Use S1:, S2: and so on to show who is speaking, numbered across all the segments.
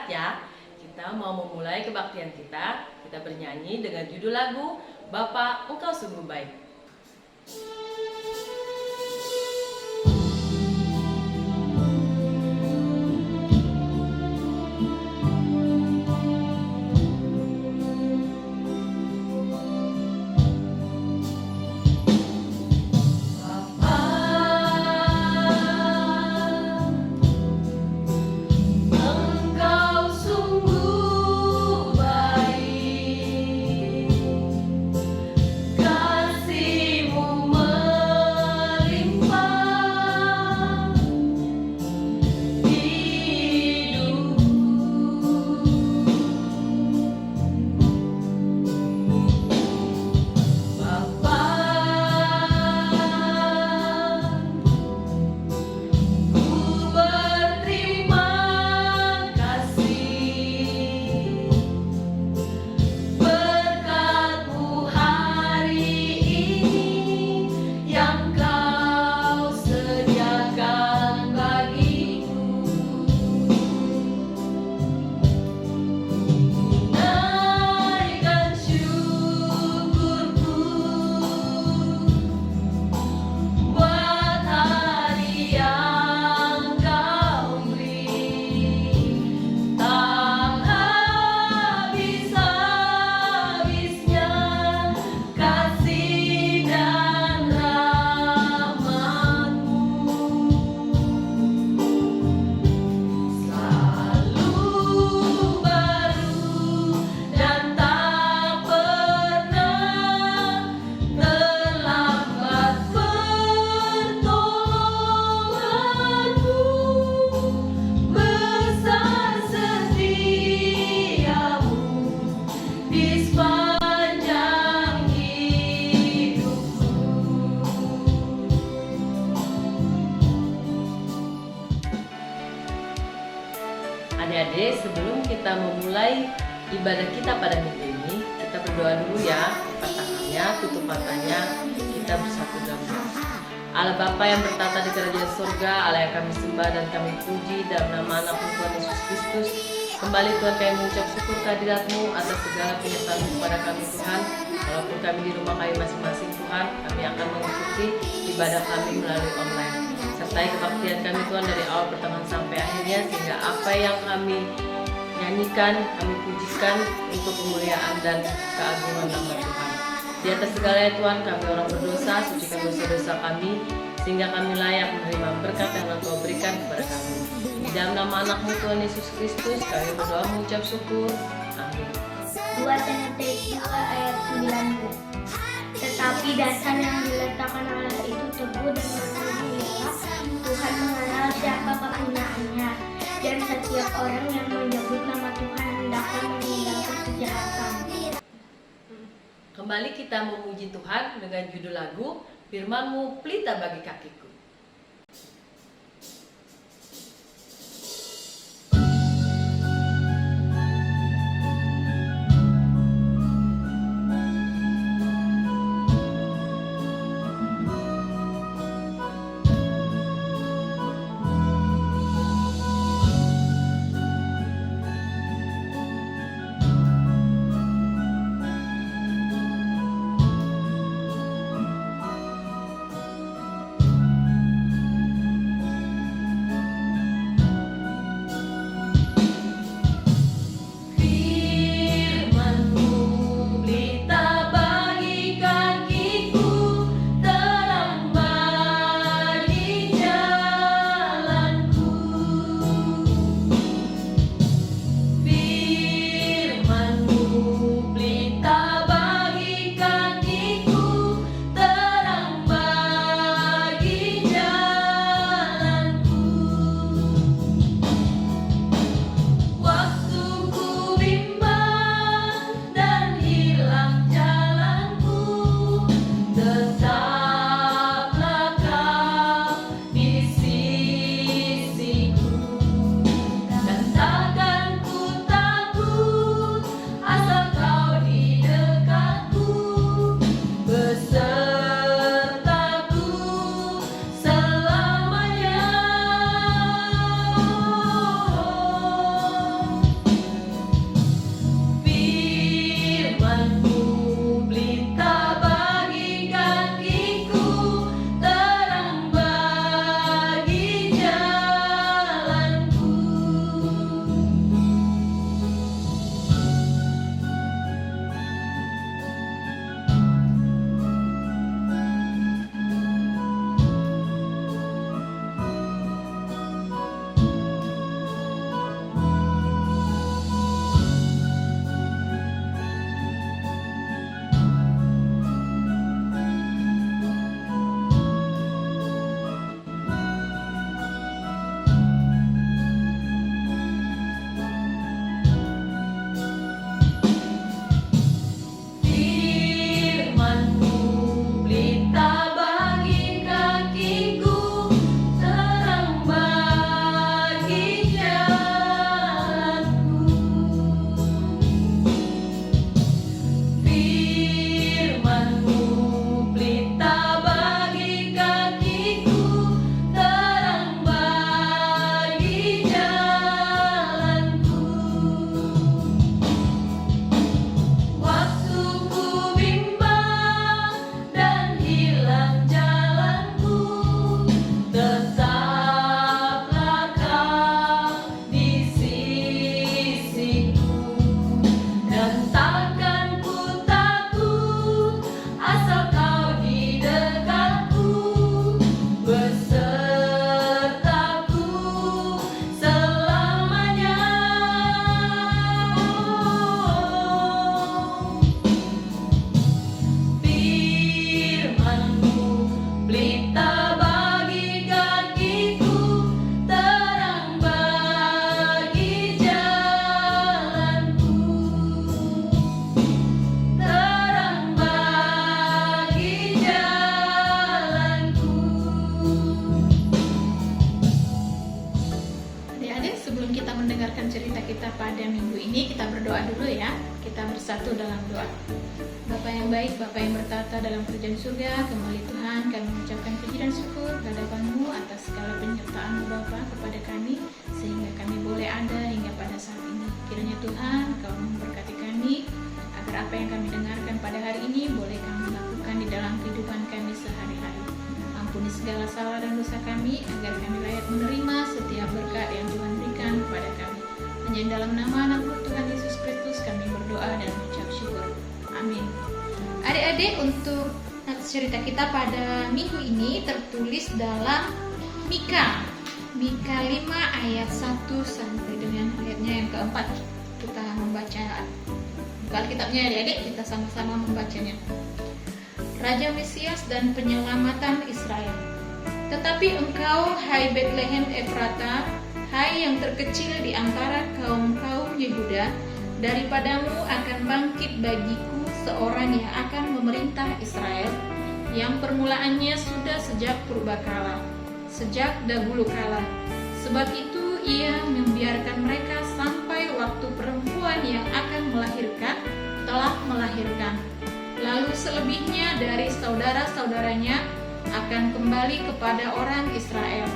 S1: semangat ya. Kita mau memulai kebaktian kita. Kita bernyanyi dengan judul lagu Bapa Engkau Sungguh Baik. Adik-adik, sebelum kita memulai ibadah kita pada minggu ini, kita berdoa dulu ya. Angkat tangannya, tutup matanya, kita bersatu dalam doa. Allah Bapa yang bertata di kerajaan surga, Allah yang kami sembah dan kami puji dalam nama anak Tuhan Yesus Kristus. Kembali Tuhan kami mengucap syukur kehadirat-Mu atas segala penyertaan kepada kami Tuhan. Walaupun kami di rumah kami masing-masing Tuhan, kami akan mengikuti ibadah kami melalui online. Sertai kebaktian kami Tuhan dari awal pertengahan sampai akhirnya, sehingga apa yang kami nyanyikan, kami pujikan untuk kemuliaan dan keagungan nama Tuhan. Di atas segalanya Tuhan, kami orang berdosa, sucikan dosa-dosa kami, sehingga kami layak menerima berkat yang Engkau berikan kepada kami. Di dalam nama anak-Mu Tuhan Yesus Kristus, kami berdoa mengucap syukur. Amin.
S2: 2 Timotius 2 ayat 9. Tetapi dasar yang diletakkan Allah itu teguh dan memelihara. Tuhan mengenal siapa kegunaannya, dan setiap orang yang menyebut nama Tuhan hendaklah meninggalkan kejahatan.
S1: Kembali kita memuji Tuhan dengan judul lagu Firman-Mu Pelita Bagi Kakiku.
S3: berdoa. Bapa yang baik, Bapa yang bertata dalam kerajaan surga, kembali Tuhan kami mengucapkan puji dan syukur kehadapan-Mu atas segala penyertaan-Mu Bapa kepada kami, sehingga kami boleh ada hingga pada saat ini. Kiranya Tuhan Kau memberkati kami, agar apa yang kami dengarkan pada hari ini boleh kami lakukan di dalam kehidupan kami sehari-hari. Ampuni segala salah dan dosa kami, agar kami layak menerima setiap berkat yang Tuhan berikan kepada kami. Hanya di dalam nama anak-Mu Tuhan Yesus Kristus kami berdoa dan mengucap syukur. Amin. Adik-adik, untuk cerita kita pada minggu ini tertulis dalam Mika 5 ayat 1 sampai dengan ayatnya yang keempat. Kita membaca Alkitabnya adik-adik, kita sama-sama membacanya. Raja Mesias dan penyelamatan Israel. Tetapi engkau, hai Bethlehem Efrata, hai yang terkecil di antara kaum-kaum Yehuda, daripadamu akan bangkit bagiku seorang yang akan memerintah Israel, yang permulaannya sudah sejak purbakala, sejak dahulu kala. Sebab itu ia membiarkan mereka sampai waktu perempuan yang akan melahirkan telah melahirkan. Lalu selebihnya dari saudara-saudaranya akan kembali kepada orang Israel.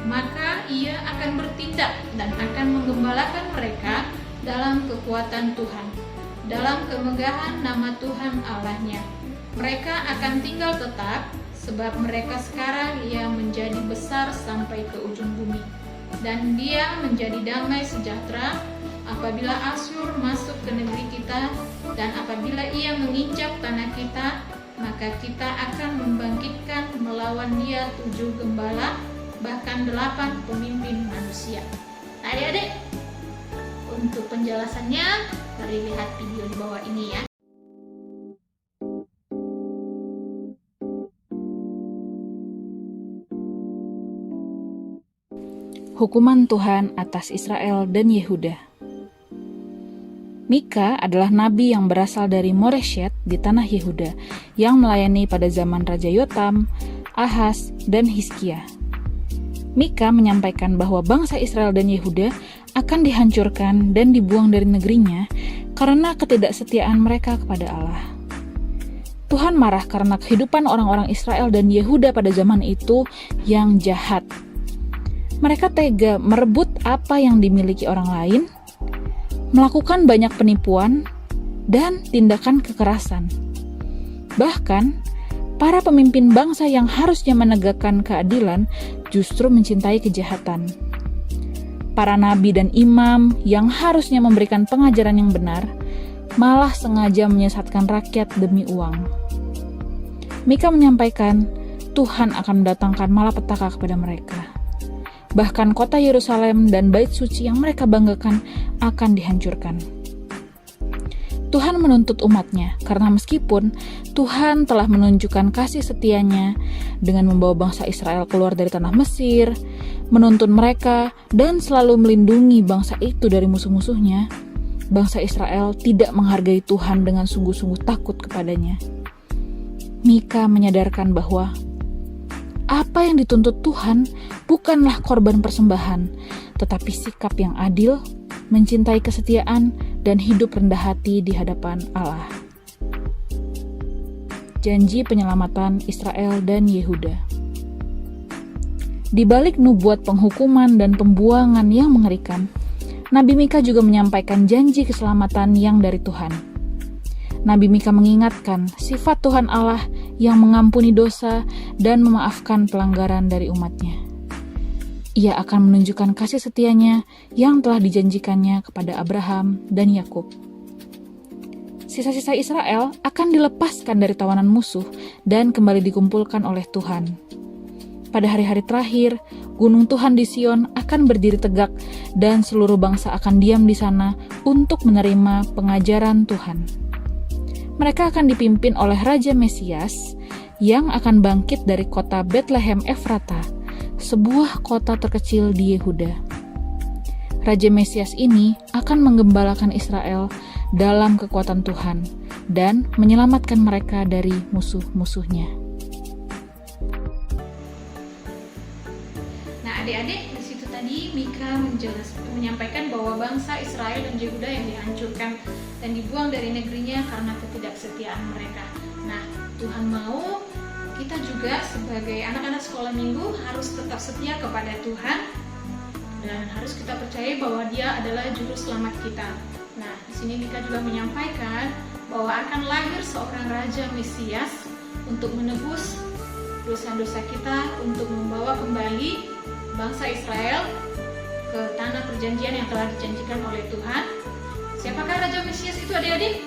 S3: Maka ia akan bertindak dan akan menggembalakan mereka dalam kekuatan Tuhan, dalam kemegahan nama Tuhan Allahnya. Mereka akan tinggal tetap, sebab mereka sekarang ia menjadi besar sampai ke ujung bumi. Dan dia menjadi damai sejahtera apabila Asyur masuk ke negeri kita, dan apabila ia menginjak tanah kita, maka kita akan membangkitkan melawan dia 7 gembala, bahkan 8 pemimpin manusia. Nah, adik-adik, untuk penjelasannya, mari lihat video di bawah ini ya.
S4: Hukuman Tuhan atas Israel dan Yehuda. Mika adalah nabi yang berasal dari Moreshet di tanah Yehuda, yang melayani pada zaman Raja Yotam, Ahaz, dan Hizkia. Mika menyampaikan bahwa bangsa Israel dan Yehuda akan dihancurkan dan dibuang dari negerinya karena ketidaksetiaan mereka kepada Allah. Tuhan marah karena kehidupan orang-orang Israel dan Yehuda pada zaman itu yang jahat. Mereka tega merebut apa yang dimiliki orang lain, melakukan banyak penipuan, dan tindakan kekerasan. Bahkan, para pemimpin bangsa yang harusnya menegakkan keadilan justru mencintai kejahatan. Para nabi dan imam yang harusnya memberikan pengajaran yang benar, malah sengaja menyesatkan rakyat demi uang. Mika menyampaikan, Tuhan akan mendatangkan malapetaka kepada mereka. Bahkan kota Yerusalem dan bait suci yang mereka banggakan akan dihancurkan. Tuhan menuntut umatnya, karena meskipun Tuhan telah menunjukkan kasih setianya dengan membawa bangsa Israel keluar dari tanah Mesir, menuntun mereka, dan selalu melindungi bangsa itu dari musuh-musuhnya, bangsa Israel tidak menghargai Tuhan dengan sungguh-sungguh takut kepadanya. Mika menyadarkan bahwa apa yang dituntut Tuhan bukanlah korban persembahan, tetapi sikap yang adil, mencintai kesetiaan, dan hidup rendah hati di hadapan Allah. Janji penyelamatan Israel dan Yehuda. Di balik nubuat penghukuman dan pembuangan yang mengerikan, Nabi Mika juga menyampaikan janji keselamatan yang dari Tuhan. Nabi Mika mengingatkan sifat Tuhan Allah yang mengampuni dosa dan memaafkan pelanggaran dari umatnya. Ia akan menunjukkan kasih setianya yang telah dijanjikannya kepada Abraham dan Yakub. Sisa-sisa Israel akan dilepaskan dari tawanan musuh dan kembali dikumpulkan oleh Tuhan. Pada hari-hari terakhir, gunung Tuhan di Sion akan berdiri tegak dan seluruh bangsa akan diam di sana untuk menerima pengajaran Tuhan. Mereka akan dipimpin oleh Raja Mesias yang akan bangkit dari kota Bethlehem Efrata, sebuah kota terkecil di Yehuda. Raja Mesias ini akan menggembalakan Israel dalam kekuatan Tuhan dan menyelamatkan mereka dari musuh-musuhnya.
S3: Nah, adik-adik, di situ tadi Mika menyampaikan bahwa bangsa Israel dan Yehuda yang dihancurkan dan dibuang dari negerinya karena ketidaksetiaan mereka. Nah, Tuhan mau kita juga sebagai anak-anak sekolah minggu harus tetap setia kepada Tuhan dan harus kita percaya bahwa Dia adalah juru selamat kita. Nah, di sini Mika juga menyampaikan bahwa akan lahir seorang Raja Mesias untuk menebus dosa-dosa kita, untuk membawa kembali bangsa Israel ke tanah perjanjian yang telah dijanjikan oleh Tuhan. Siapakah Raja Mesias itu, adik-adik?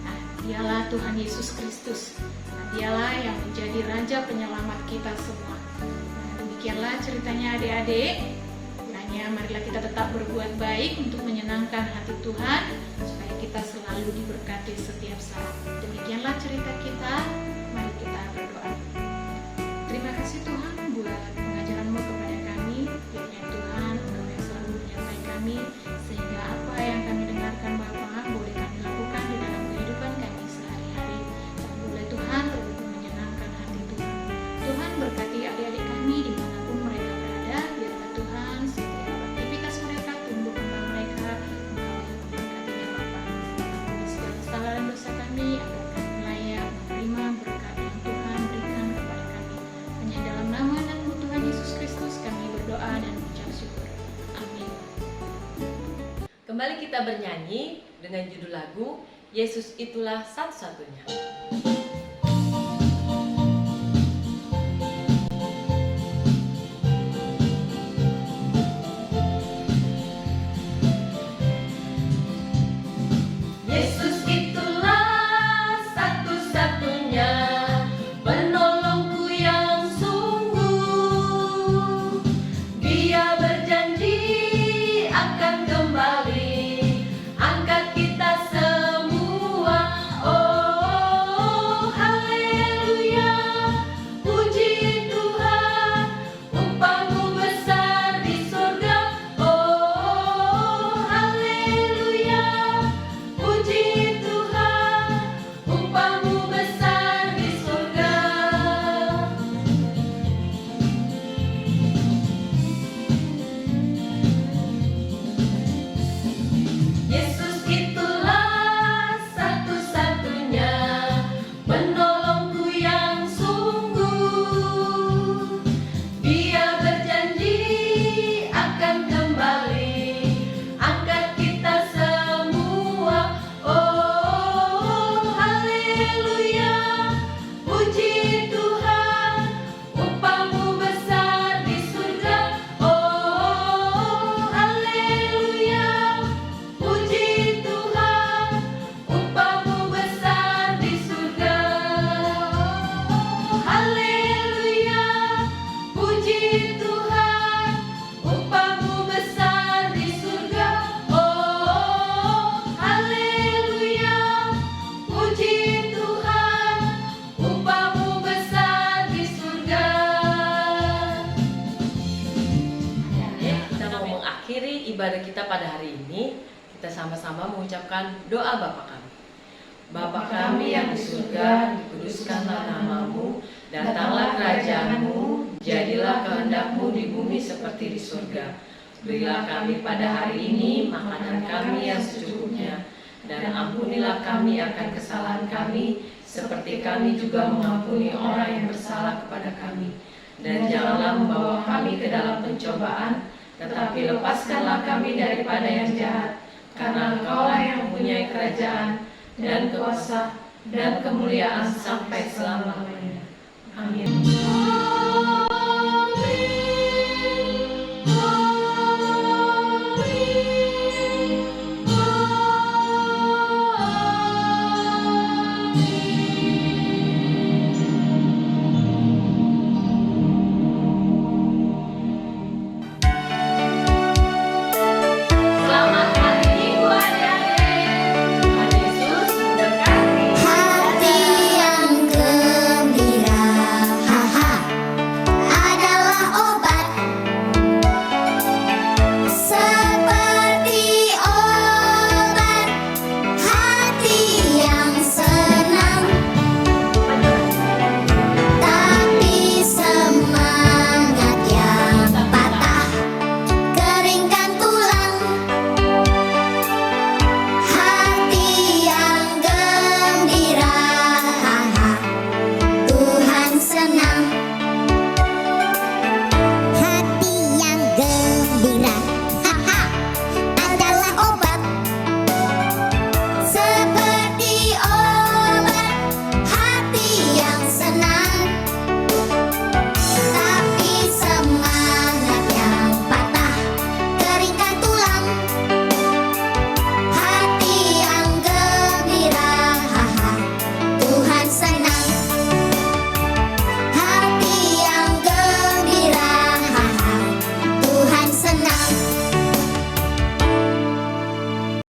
S3: Nah, dialah Tuhan Yesus Kristus. Nah, dialah yang menjadi Raja penyelamat kita semua. Nah, demikianlah ceritanya adik-adik. Kiranya marilah kita tetap berbuat baik untuk menyenangkan hati Tuhan, supaya kita selalu diberkati setiap saat. Demikianlah cerita kita. Mari kita berdoa. Terima kasih Tuhan buat pengajaran-Mu kepada kami. Biarlah Tuhan Engkau yang selalu menyertai kami, sehingga apa yang kami dengarkan Bapa boleh kami lakukan di dalam kehidupan kami sehari-hari. Dan boleh Tuhan terbukti menyenangkan hati Tuhan. Tuhan berkati adik-adik kami dimanapun mereka berada. Biarlah Tuhan setiap aktivitas mereka, tumbuh kembang mereka, Engkau yang memberkatinya Bapa. Ampuni segala kesalahan dosa kami, agar kami layak menerima berkat yang Tuhan berikan kepada kami. Hanya dalam nama dan Tuhan Yesus Kristus kami berdoa dan mengucap syukur. Amin.
S1: Kembali kita bernyanyi dengan judul lagu Yesus Itulah Satu-Satunya. Yesus itulah satu-satunya penolongku yang sungguh. Dia berjanji akan kembali angkat kita semua. Oh, haleluya, puji Tuhan, upahmu besar di surga. Oh, haleluya, puji Tuhan, upahmu besar di surga. Yesus itulah satu-satunya penolongku yang sungguh. Dia berjanji akan kembali angkat kita semua. Oh, haleluya, puji Tuhan, upahmu besar di surga. Oh, haleluya, puji Tuhan, upahmu besar di surga. Haleluya, puji Tuhan, upahmu besar di surga. Oh, haleluya, puji Tuhan, upahmu besar di surga. Ya, kita mau mengakhiri ibadah kita pada hari ini. Kita sama-sama mengucapkan doa Bapa kami. Bapa kami yang di surga, dikuduskanlah namamu, datanglah kerajaanmu, jadilah kehendak-Mu di bumi seperti di surga. Berilah kami pada hari ini makanan kami yang secukupnya, dan ampunilah kami akan kesalahan kami, seperti kami juga mengampuni orang yang bersalah kepada kami. Dan janganlah membawa kami ke dalam pencobaan, tetapi lepaskanlah kami daripada yang jahat. Karena Engkaulah yang mempunyai kerajaan dan kuasa dan kemuliaan sampai selama-lamanya. Amin.